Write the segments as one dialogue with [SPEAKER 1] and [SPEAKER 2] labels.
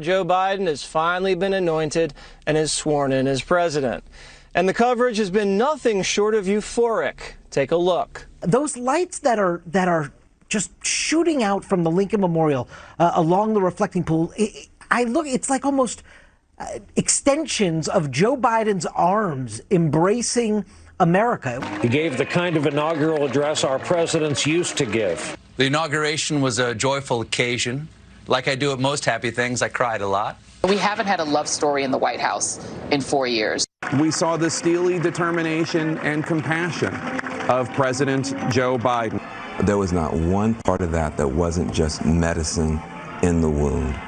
[SPEAKER 1] Joe Biden has finally been anointed and is sworn in as president. And the coverage has been nothing short of euphoric. Take a look.
[SPEAKER 2] Those lights that are just shooting out from the Lincoln Memorial along the reflecting pool, it's like almost extensions of Joe Biden's arms embracing America.
[SPEAKER 3] He gave the kind of inaugural address our presidents used to give.
[SPEAKER 4] The inauguration was a joyful occasion. Like I do at most happy things, I cried a lot.
[SPEAKER 5] We haven't had a love story in the White House in 4 years.
[SPEAKER 6] We saw the steely determination and compassion of President Joe Biden.
[SPEAKER 7] There was not one part of that wasn't just medicine in the wound.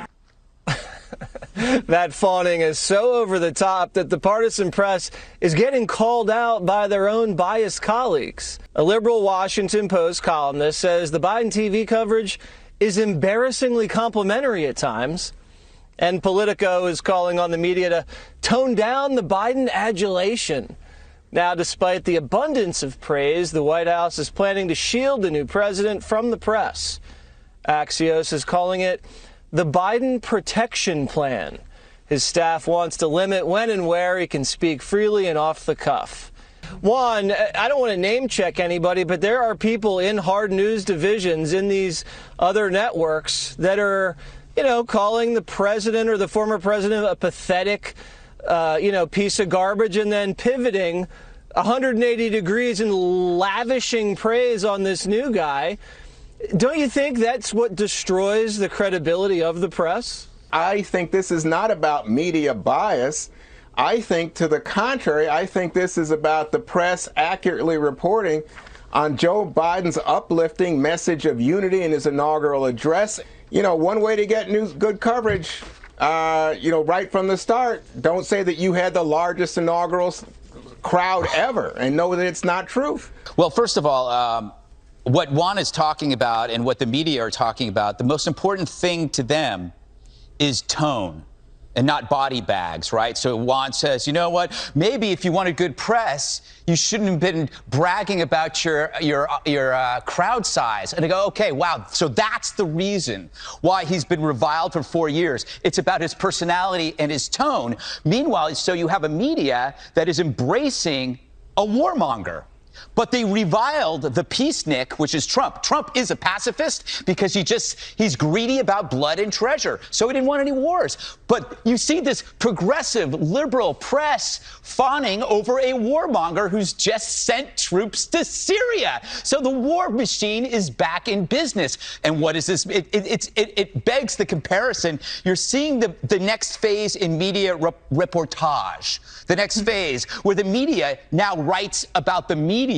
[SPEAKER 1] That fawning is so over the top that the partisan press is getting called out by their own biased colleagues. A liberal Washington Post columnist says the Biden TV coverage is embarrassingly complimentary at times. And Politico is calling on the media to tone down the Biden adulation. Now, despite the abundance of praise, the White House is planning to shield the new president from the press. Axios is calling it the Biden Protection Plan. His staff wants to limit when and where he can speak freely and off the cuff. One, I don't want to name check anybody, but there are people in hard news divisions in these other networks that are, calling the president or the former president a pathetic, piece of garbage, and then pivoting 180 degrees and lavishing praise on this new guy. Don't you think that's what destroys the credibility of the press?
[SPEAKER 8] I think this is not about media bias. I think, to the contrary, I think this is about the press accurately reporting on Joe Biden's uplifting message of unity in his inaugural address. One way to get good coverage, right from the start, don't say that you had the largest inaugural crowd ever and know that it's not true.
[SPEAKER 9] Well, first of all, what Juan is talking about and what the media are talking about, the most important thing to them is tone and not body bags, right? So Juan says, you know what? Maybe if you wanted good press, you shouldn't have been bragging about your crowd size. And I go, okay, wow. So that's the reason why he's been reviled for 4 years. It's about his personality and his tone. Meanwhile, so you have a media that is embracing a warmonger. But they reviled the peacenik, which is Trump. Trump is a pacifist because he's greedy about blood and treasure. So he didn't want any wars. But you see this progressive liberal press fawning over a warmonger who's just sent troops to Syria. So the war machine is back in business. And what is this? It begs the comparison. You're seeing the next phase in media reportage. The next phase where the media now writes about the media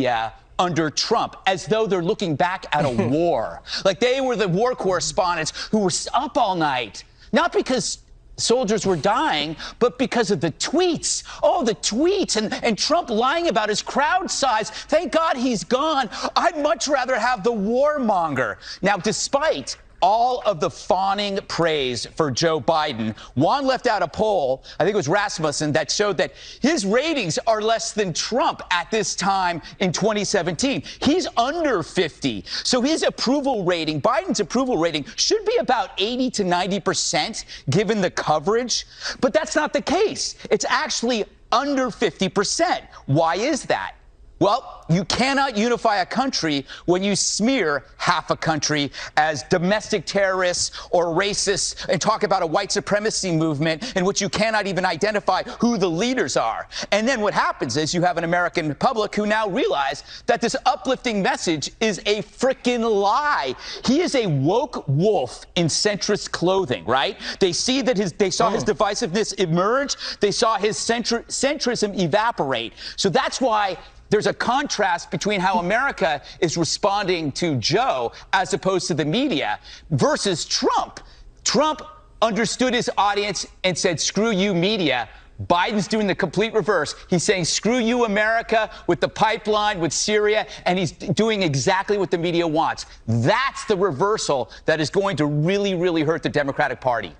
[SPEAKER 9] under Trump, as though they're looking back at a war. Like they were the war correspondents who were up all night, not because soldiers were dying, but because of the tweets. Oh, the tweets and Trump lying about his crowd size. Thank God he's gone. I'd much rather have the warmonger. Now, despite all of the fawning praise for Joe Biden, Juan left out a poll, I think it was Rasmussen, that showed that his ratings are less than Trump at this time in 2017. He's under 50. So his approval rating, Biden's approval rating, should be about 80 to 90% given the coverage. But that's not the case. It's actually under 50%. Why is that? Well, you cannot unify a country when you smear half a country as domestic terrorists or racists and talk about a white supremacy movement in which you cannot even identify who the leaders are. And then what happens is you have an American public who now realize that this uplifting message is a frickin' lie. He is a woke wolf in centrist clothing, right? They see that they saw his divisiveness emerge. They saw his centrism evaporate. So that's why there's a contrast between how America is responding to Joe as opposed to the media versus Trump. Trump understood his audience and said, screw you, media. Biden's doing the complete reverse. He's saying, screw you, America, with the pipeline, with Syria, and he's doing exactly what the media wants. That's the reversal that is going to really, really hurt the Democratic Party.